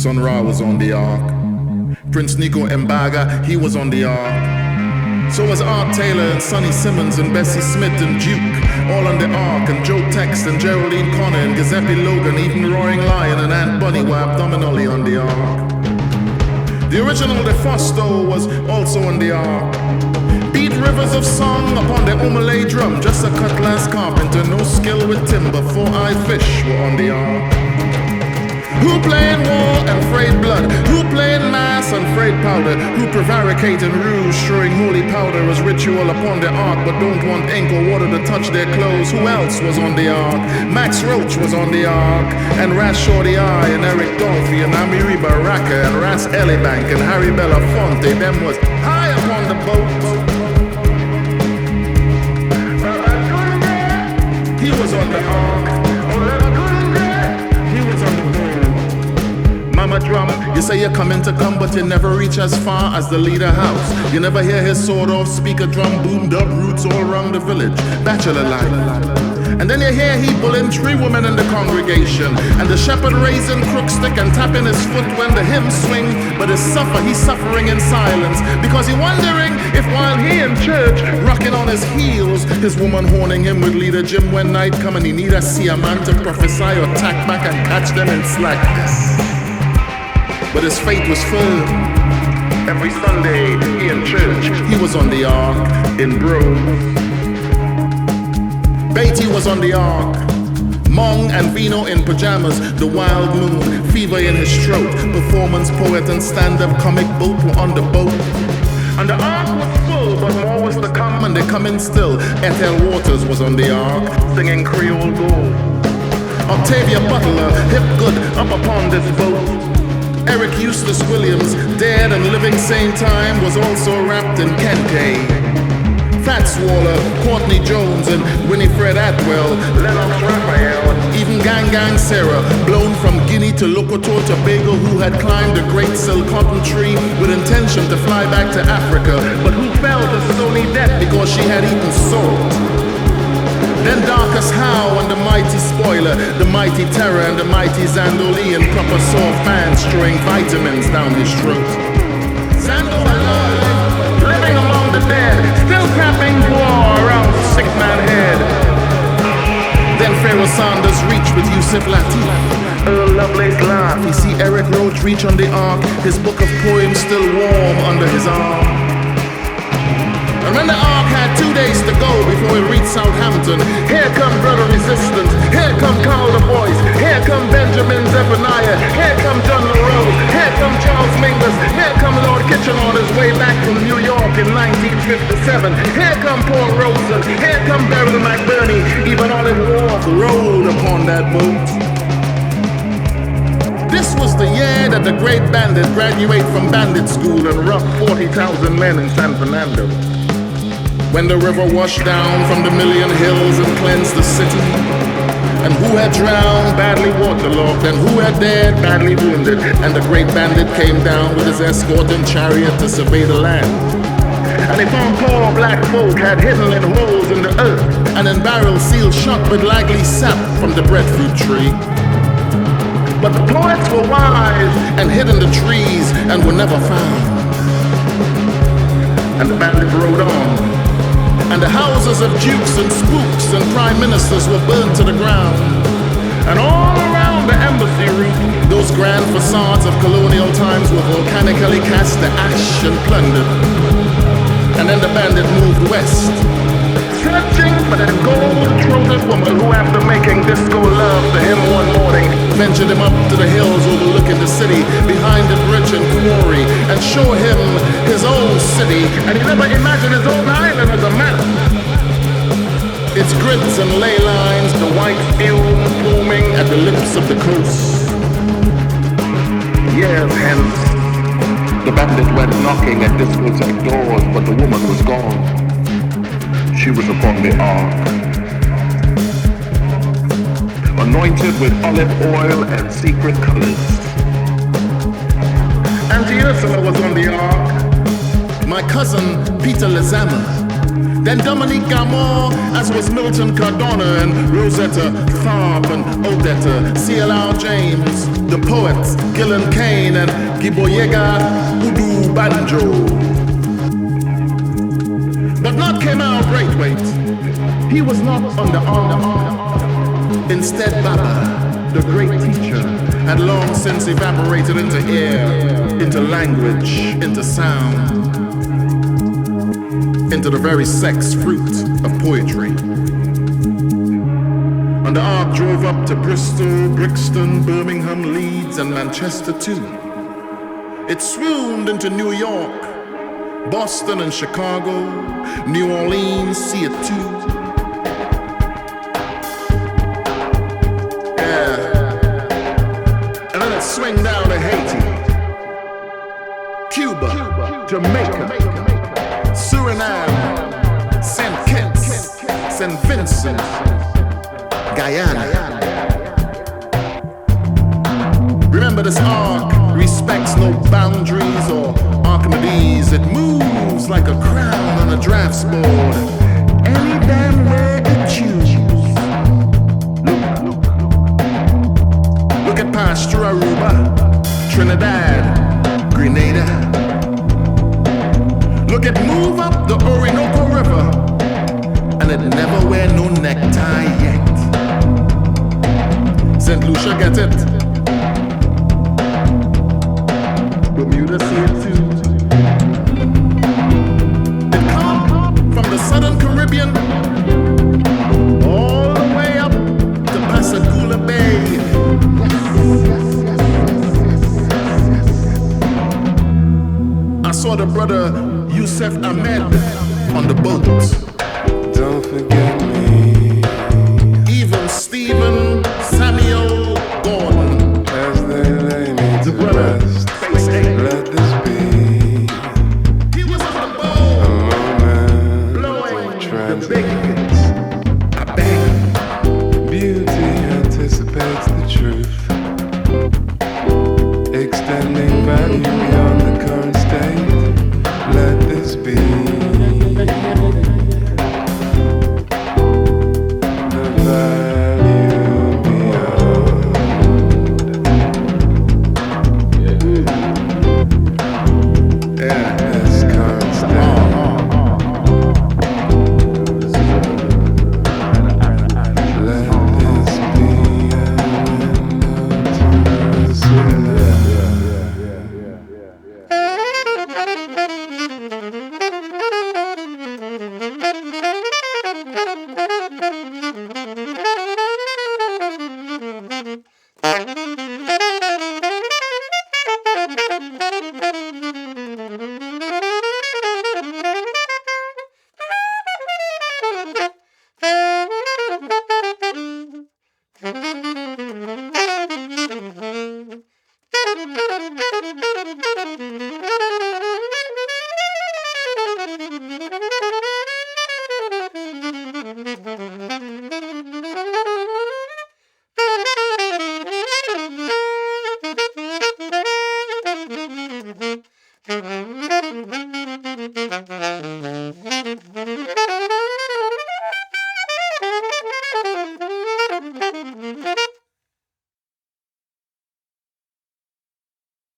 Sun Ra was on the ark. Prince Nico Mbaga, he was on the ark. So was Art Taylor and Sonny Simmons and Bessie Smith and Duke, all on the ark, and Joe Tex and Geraldine Connor and Giuseppe Logan, even Roaring Lion and Aunt Bunny were abdominally on the ark. The original DeFosto was also on the ark. Beat rivers of song upon the Omalay drum, just a cutlass carpenter, no skill with timber, four-eyed fish were on the ark. Who playing war and frayed blood? Who playing mass and frayed powder? Who prevaricate and ruse, strewing holy powder as ritual upon the ark, but don't want ink or water to touch their clothes? Who else was on the ark? Max Roach was on the ark, and Ras Shorty I, and Eric Dolphy, and Amiri Baraka, and Ras Elibank, and Harry Belafonte. Them was high upon the boat. He was on the ark. Mama drum, you say you're coming to come, but you never reach as far as the leader house. You never hear his sword off speaker drum boomed up roots all around the village. Bachelor life. And then you hear he bullying 3 women in the congregation, and the shepherd raising crook stick and tapping his foot when the hymns swing. But he's suffering in silence, because he wondering if while he in church rocking on his heels, his woman horning him with leader Jim when night come and he need a see a man to prophesy or tack back and catch them in slackness. But his faith was firm. Every Sunday he in church, he was on the ark in Bro. Beatty was on the ark. Mong and Vino in pajamas, the wild moon, fever in his throat. Performance poet and stand-up comic boat were on the boat. And the ark was full, but more was to come, and they coming still. Ethel Waters was on the ark, singing Creole Gold. Octavia Butler, hip good, up upon this boat. Eric Eustace Williams, dead and living same time, was also wrapped in Kente. Fats Waller, Courtney Jones, and Winifred Atwell, Lennox Raphael, even Gang Sarah, blown from Guinea to Lokoto Tobago, who had climbed the great silk cotton tree with intention to fly back to Africa, but who fell to stony death because she had eaten salt. Then Darcus Howe and the mighty Spoiler, the mighty Terror and the mighty Zandoli in proper soft fans throwing vitamins down his throat. Zando alive, living among the dead, still crapping war around the sick man head. Then Pharaoh Sanders reached with Yusuf Lateef. Earl Lovelace laugh, he see Eric Roach reach on the ark, his book of poems still warm under his arm. And when the ark had 2 days to go before it reached Southampton, here come Brother Resistance, here come Carl the Voice, here come Benjamin Zephaniah, here come John LaRose, here come Charles Mingus, here come Lord Kitchen on his way back from New York in 1957, here come Paul Rosen, here come Beryl McBurney, even Olive Ward rode upon that boat. This was the year that the great bandit graduated from bandit school and roughed 40,000 men in San Fernando. When the river washed down from the million hills and cleansed the city, and who had drowned, badly waterlogged, and who had died, badly wounded, and the great bandit came down with his escort and chariot to survey the land. And they found poor black folk had hidden in holes in the earth, and in barrels sealed shut with likely sap from the breadfruit tree. But the poets were wise and hid in the trees and were never found. And the bandit rode on. And the houses of dukes and spooks and prime ministers were burned to the ground. And all around the embassy route, those grand facades of colonial times were volcanically cast to ash and plundered. And then the bandit moved west, searching for that gold-throated woman who, after making disco love to him one morning, ventured him up to the hills overlooking the city, behind the bridge and quarry, and show him his own city. And he never imagined his own island as a map. Its grids and ley lines, the white fume foaming at the lips of the coast. Years hence, the bandit went knocking at discotheque doors, but the woman was gone. She was upon the ark, anointed with olive oil and secret colors. Auntie Ursula was on the ark. My cousin Peter Lezama, Then Dominique Gamor, as was Milton Cardona and Rosetta Tharpe and Odetta, C.L.R. James, the poets, Gillen Kane and Giboyega Udu Banjo. But not Kemal Braithwaite. He was not under arm. Instead, Baba, the great teacher, had long since evaporated into air, into language, into sound, into the very sex fruit of poetry. And the ark drove up to Bristol, Brixton, Birmingham, Leeds, and Manchester too. It swooned into New York, Boston and Chicago, New Orleans, see it too. Yeah. And then it swing down to Haiti, Cuba, Jamaica, Suriname, St. Kitts, St. Vincent, Guyana. Remember, this ark respects no boundaries or Archimedes. It moves like a crown on a drafts board, any damn way it chooses. Look at Pastor Aruba, Trinidad, Grenada. Look at move up the Orinoco River, and it never wear no necktie yet. St. Lucia get it. Bermuda see it too. It come from the southern Caribbean all the way up to Pascagoula Bay. I saw the brother Yusuf Ahmed on the boat. Don't forget me. Even Stephen Samuel Gordon, As they lay me the to brother. rest, let this be He was on the a boat, moment blowing of the big transit. hits. I bang. Beauty anticipates the truth, extending value beyond the current state. Let this be the value beyond. Yeah. This current state. Let this be a window to the soul.